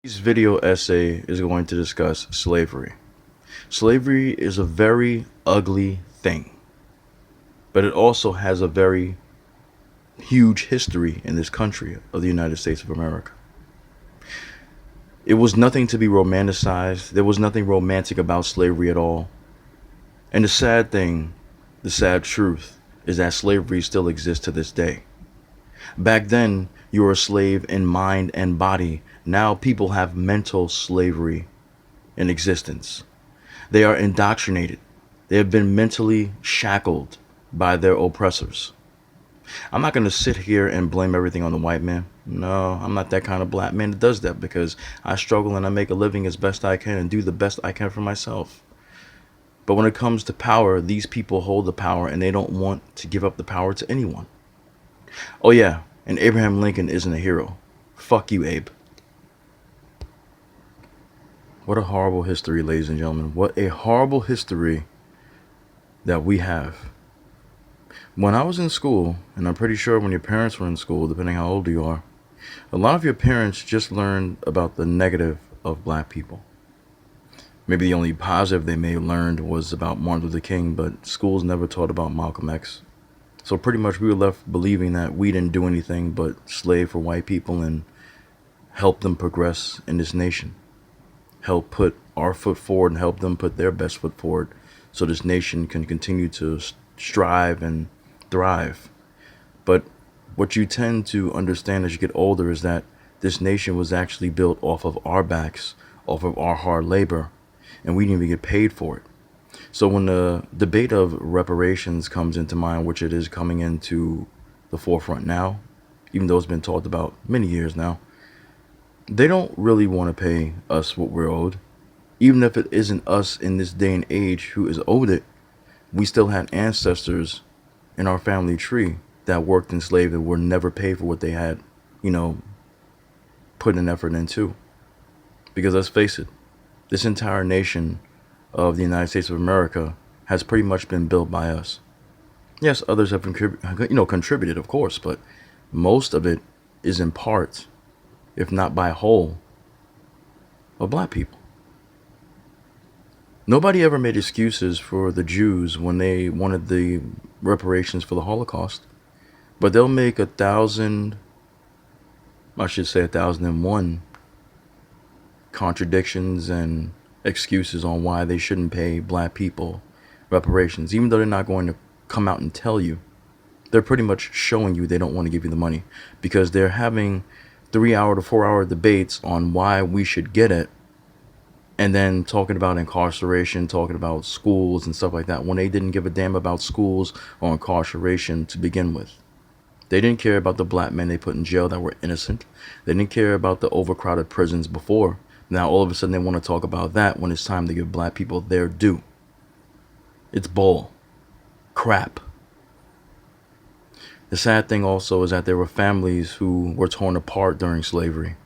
This video essay is going to discuss slavery. Slavery is a very ugly thing, but it also has a very huge history in this country of the United States of America. It was nothing to be romanticized. There was nothing romantic about slavery at all. And the sad thing, the sad truth, is that slavery still exists to this day. Back then, you were a slave in mind and body. Now people have mental slavery in existence. They are indoctrinated. They have been mentally shackled by their oppressors. I'm not going to sit here and blame everything on the white man. No, I'm not that kind of black man that does that, because I struggle and I make a living as best I can and do the best I can for myself. But when it comes to power, these people hold the power and they don't want to give up the power to anyone. Oh yeah, and Abraham Lincoln isn't a hero. Fuck you, Abe. What a horrible history, ladies and gentlemen. What a horrible history that we have. When I was in school, and I'm pretty sure when your parents were in school, depending how old you are, a lot of your parents just learned about the negative of black people. Maybe the only positive they may have learned was about Martin Luther King, but schools never taught about Malcolm X. So pretty much we were left believing that we didn't do anything but slave for white people and help them progress in this nation. Help put our foot forward and help them put their best foot forward so this nation can continue to strive and thrive. But what you tend to understand as you get older is that this nation was actually built off of our backs, off of our hard labor, and we didn't even get paid for it. So when the debate of reparations comes into mind, which it is coming into the forefront now, even though it's been talked about many years now, they don't really want to pay us what we're owed. Even if it isn't us in this day and age who is owed it, we still had ancestors in our family tree that worked enslaved and were never paid for what they had, put an effort into. Because let's face it, this entire nation of the United States of America has pretty much been built by us. Yes, others have contributed, of course, but most of it is in part, if not by whole, of black people. Nobody ever made excuses for the Jews when they wanted the reparations for the Holocaust, but they'll make 1,001 contradictions and excuses on why they shouldn't pay black people reparations, even though they're not going to come out and tell you. They're pretty much showing you they don't want to give you the money, because they're having 3-hour to 4-hour debates on why we should get it, and then talking about incarceration, talking about schools and stuff like that, when they didn't give a damn about schools or incarceration to begin with. They didn't care about the black men they put in jail that were innocent. They didn't care about the overcrowded prisons before. Now all of a sudden they want to talk about that when it's time to give black people their due. It's bull crap. The sad thing also is that there were families who were torn apart during slavery.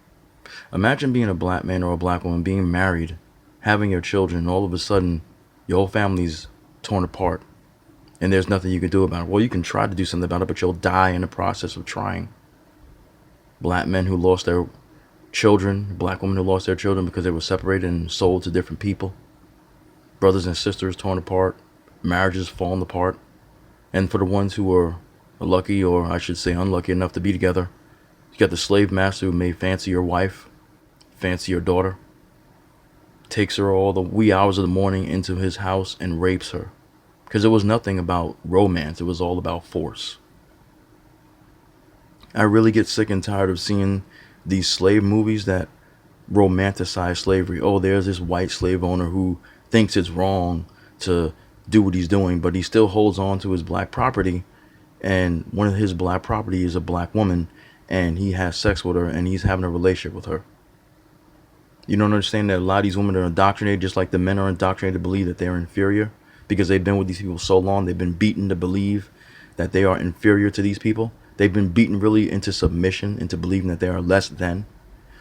Imagine being a black man or a black woman, being married, having your children, and all of a sudden your whole family's torn apart and there's nothing you can do about it. Well, you can try to do something about it, but you'll die in the process of trying. Black men who lost their children, black women who lost their children because they were separated and sold to different people. Brothers and sisters torn apart, marriages falling apart. And for the ones who were lucky, or I should say unlucky enough to be together, you got the slave master who may fancy your wife, fancy your daughter, takes her all the wee hours of the morning into his house and rapes her. Because it was nothing about romance, it was all about force. I really get sick and tired of seeing these slave movies that romanticize slavery. Oh, there's this white slave owner who thinks it's wrong to do what he's doing, but he still holds on to his black property, and one of his black property is a black woman, and he has sex with her and he's having a relationship with her. You don't understand that a lot of these women are indoctrinated just like the men are indoctrinated to believe that they're inferior, because they've been with these people so long. They've been beaten to believe that they are inferior to these people. They've been beaten really into submission, into believing that they are less than.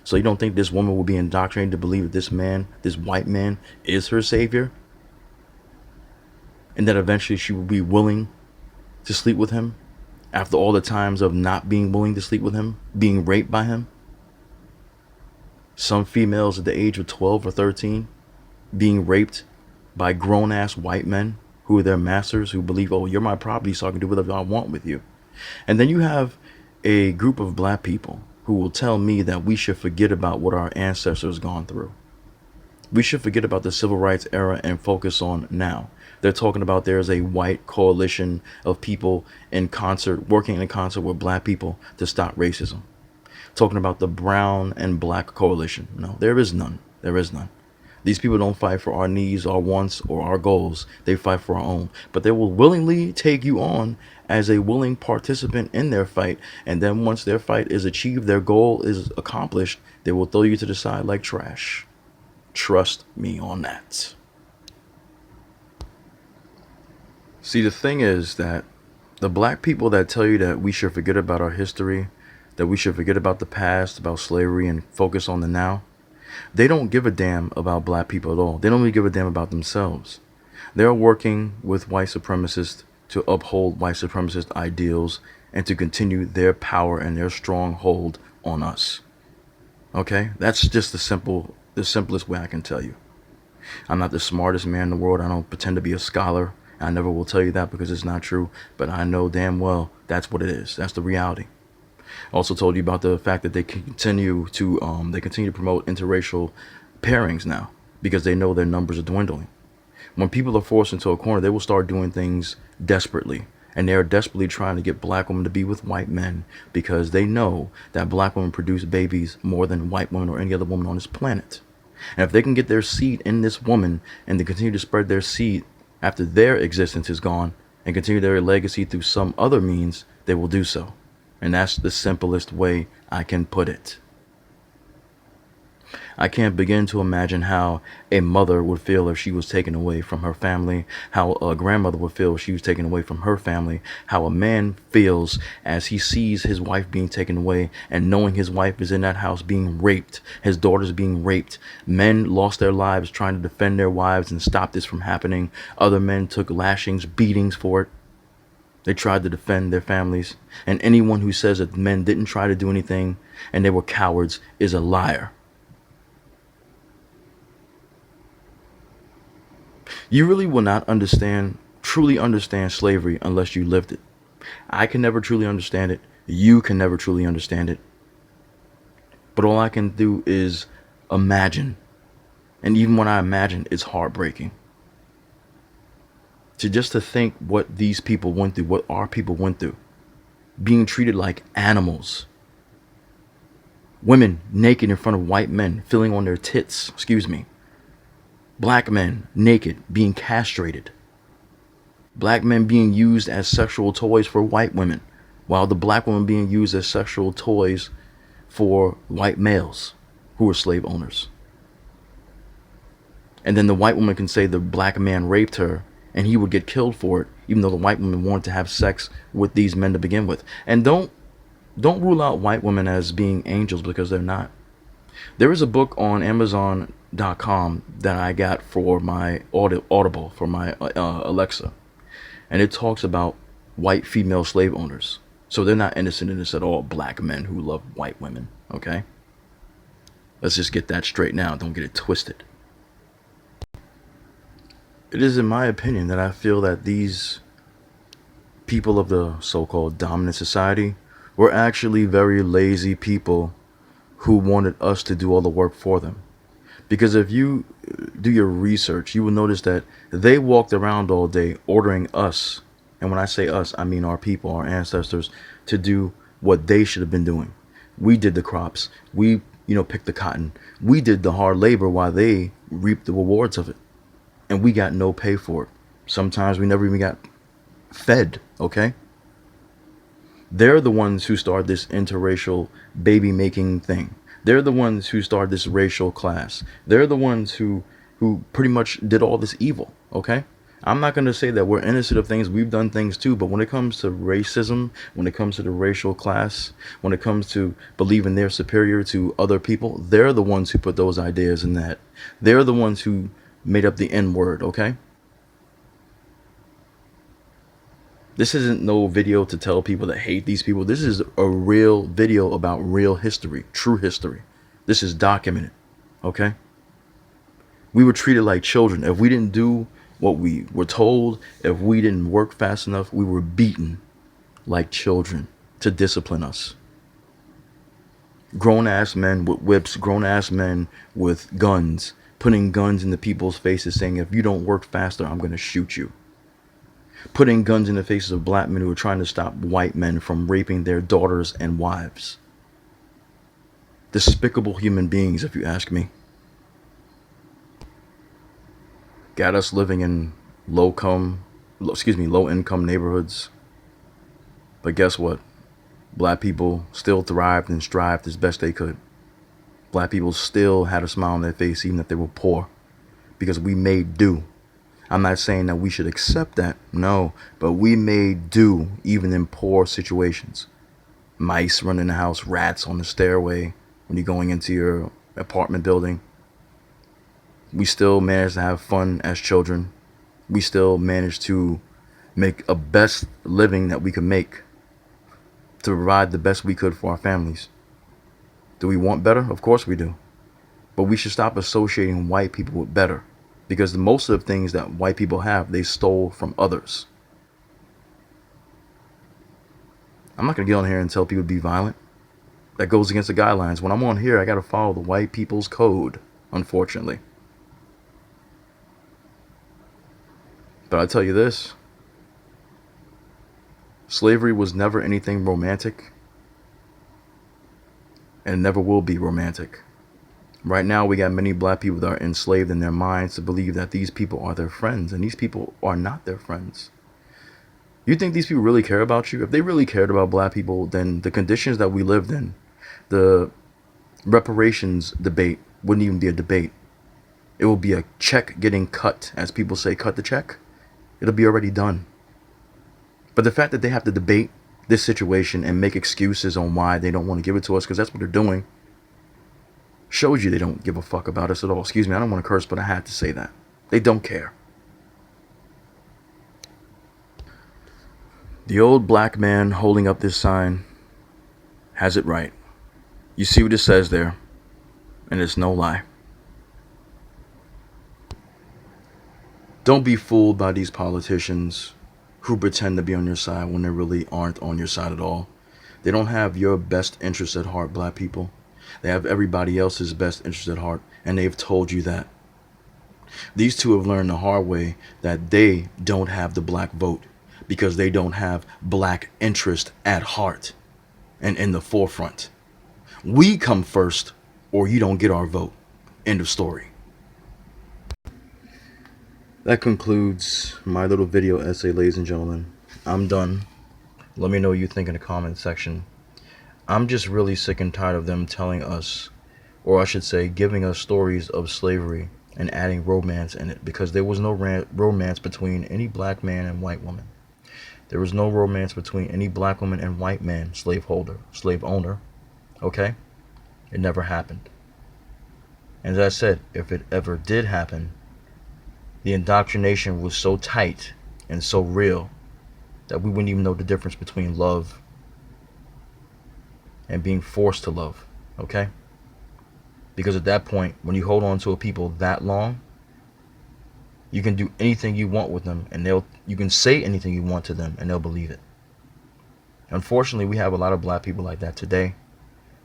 So you don't think this woman will be indoctrinated to believe that this man, this white man, is her savior? And that eventually she will be willing to sleep with him after all the times of not being willing to sleep with him, being raped by him? Some females at the age of 12 or 13 being raped by grown ass white men who are their masters, who believe, oh, you're my property, so I can do whatever I want with you. And then you have a group of black people who will tell me that we should forget about what our ancestors gone through. We should forget about the civil rights era and focus on now. They're talking about there's a white coalition of people in concert, working in concert with black people to stop racism. Talking about the brown and black coalition. No, there is none. There is none. These people don't fight for our needs, our wants, or our goals. They fight for our own. But they will willingly take you on as a willing participant in their fight. And then once their fight is achieved, their goal is accomplished, they will throw you to the side like trash. Trust me on that. See, the thing is that the black people that tell you that we should forget about our history, that we should forget about the past, about slavery, and focus on the now, they don't give a damn about black people at all. They don't even give a damn about themselves. They're working with white supremacists to uphold white supremacist ideals and to continue their power and their stronghold on us. Okay? That's just the simplest way I can tell you. I'm not the smartest man in the world. I don't pretend to be a scholar. I never will tell you that because it's not true. But I know damn well that's what it is. That's the reality. Also told you about the fact that they continue to promote interracial pairings now because they know their numbers are dwindling. When people are forced into a corner, they will start doing things desperately. And they are desperately trying to get black women to be with white men because they know that black women produce babies more than white women or any other woman on this planet. And if they can get their seed in this woman and they continue to spread their seed after their existence is gone and continue their legacy through some other means, they will do so. And that's the simplest way I can put it. I can't begin to imagine how a mother would feel if she was taken away from her family, how a grandmother would feel if she was taken away from her family, how a man feels as he sees his wife being taken away and knowing his wife is in that house being raped, his daughter's being raped. Men lost their lives trying to defend their wives and stop this from happening. Other men took lashings, beatings for it. They tried to defend their families. And anyone who says that men didn't try to do anything and they were cowards is a liar. You really will not truly understand slavery unless you lived it. I can never truly understand it. You can never truly understand it. But all I can do is imagine. And even when I imagine, it's heartbreaking. To think what these people went through, what our people went through. Being treated like animals. Women naked in front of white men, feeling on their tits, Black men naked, being castrated. Black men being used as sexual toys for white women, while the black women being used as sexual toys for white males who were slave owners. And then the white woman can say the black man raped her and he would get killed for it, even though the white woman wanted to have sex with these men to begin with. And don't rule out white women as being angels, because they're not. There is a book on Amazon.com that I got for my Audible, for my Alexa. And it talks about white female slave owners. So they're not innocent in this at all, black men who love white women, okay? Let's just get that straight now. Don't get it twisted. It is in my opinion that I feel that these people of the so-called dominant society were actually very lazy people who wanted us to do all the work for them. Because if you do your research, you will notice that they walked around all day ordering us, and when I say us, I mean our people, our ancestors, to do what they should have been doing. We did the crops. We, picked the cotton. We did the hard labor while they reaped the rewards of it. And we got no pay for it. Sometimes we never even got fed, okay? They're the ones who started this interracial baby making thing. They're the ones who started this racial class. They're the ones who pretty much did all this evil, okay? I'm not going to say that we're innocent of things. We've done things too. But when it comes to racism, when it comes to the racial class, when it comes to believing they're superior to other people, they're the ones who put those ideas in that. They're the ones who made up the N-word, okay? This isn't no video to tell people that hate these people. This is a real video about real history, true history, This is documented, okay? We were treated like children. If we didn't do what we were told, if we didn't work fast enough, we were beaten like children to discipline us. Grown ass men with whips, grown ass men with guns, putting guns into people's faces saying, if you don't work faster, I'm going to shoot you. Putting guns in the faces of black men who are trying to stop white men from raping their daughters and wives. Despicable human beings, if you ask me. Got us living in low income neighborhoods. But guess what? Black people still thrived and strived as best they could. Black people still had a smile on their face even if they were poor, because we made do. I'm not saying that we should accept that, no, but we made do even in poor situations. Mice running the house, rats on the stairway when you're going into your apartment building. We still managed to have fun as children. We still managed to make a best living that we could make, to provide the best we could for our families. Do we want better? Of course we do. But we should stop associating white people with better, because most of the things that white people have, they stole from others. I'm not going to get on here and tell people to be violent. That goes against the guidelines. When I'm on here, I got to follow the white people's code, unfortunately. But I tell you this, slavery was never anything romantic, and never will be romantic. Right now, we got many black people that are enslaved in their minds to believe that these people are their friends, and these people are not their friends. You think these people really care about you? If they really cared about black people, then the conditions that we lived in, the reparations debate wouldn't even be a debate. It will be a check getting cut, as people say, cut the check. It'll be already done. But the fact that they have to debate this situation and make excuses on why they don't want to give it to us, because that's what they're doing, shows you they don't give a fuck about us at all. Excuse me, I don't want to curse, but I had to say that. They don't care. The old black man holding up this sign has it right. You see what it says there, and it's no lie. Don't be fooled by these politicians who pretend to be on your side when they really aren't on your side at all. They don't have your best interest at heart, black people. They have everybody else's best interest at heart, and they've told you that. These two have learned the hard way that they don't have the black vote, because they don't have black interest at heart and in the forefront. We come first, or you don't get our vote. End of story. That concludes my little video essay, ladies and gentlemen. I'm done. Let me know what you think in the comment section. I'm just really sick and tired of them telling us, or I should say, giving us stories of slavery and adding romance in it, because there was no romance between any black man and white woman. There was no romance between any black woman and white man, slave owner. Okay? It never happened. And as I said, if it ever did happen, the indoctrination was so tight and so real that we wouldn't even know the difference between love and being forced to love. Okay? Because at that point, when you hold on to a people that long, you can do anything you want with them, and you can say anything you want to them, and they'll believe it. Unfortunately, we have a lot of black people like that today,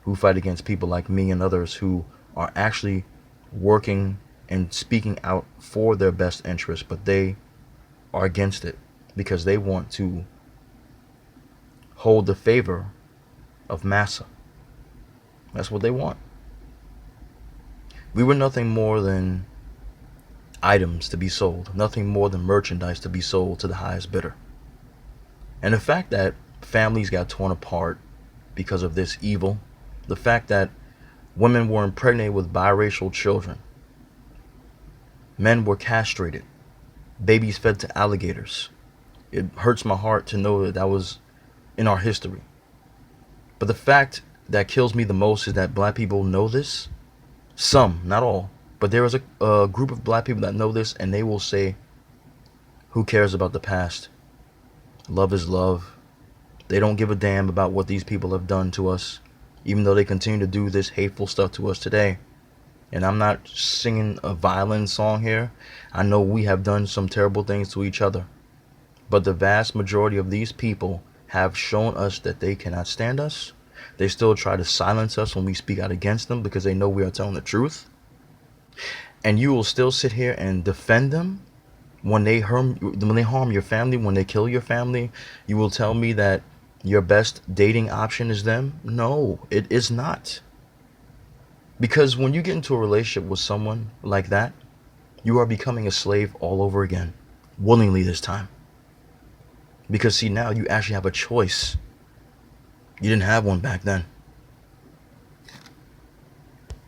who fight against people like me and others who are actually working and speaking out for their best interest, but they are against it because they want to hold the favor of massa. That's what they want. We were nothing more than items to be sold, nothing more than merchandise to be sold to the highest bidder. And the fact that families got torn apart because of this evil, the fact that women were impregnated with biracial children, men were castrated, babies fed to alligators. It hurts my heart to know that that was in our history. But the fact that kills me the most is that black people know this. Some, not all, but there is a group of black people that know this, and they will say, who cares about the past? Love is love. They don't give a damn about what these people have done to us. even though they continue to do this hateful stuff to us today. And I'm not singing a violin song here. I know we have done some terrible things to each other. But the vast majority of these people have shown us that they cannot stand us. They still try to silence us when we speak out against them because they know we are telling the truth. And you will still sit here and defend them when they harm your family, when they kill your family. You will tell me that your best dating option is them? No, it is not. Because when you get into a relationship with someone like that, you are becoming a slave all over again, willingly this time. Because see, now you actually have a choice. You didn't have one back then.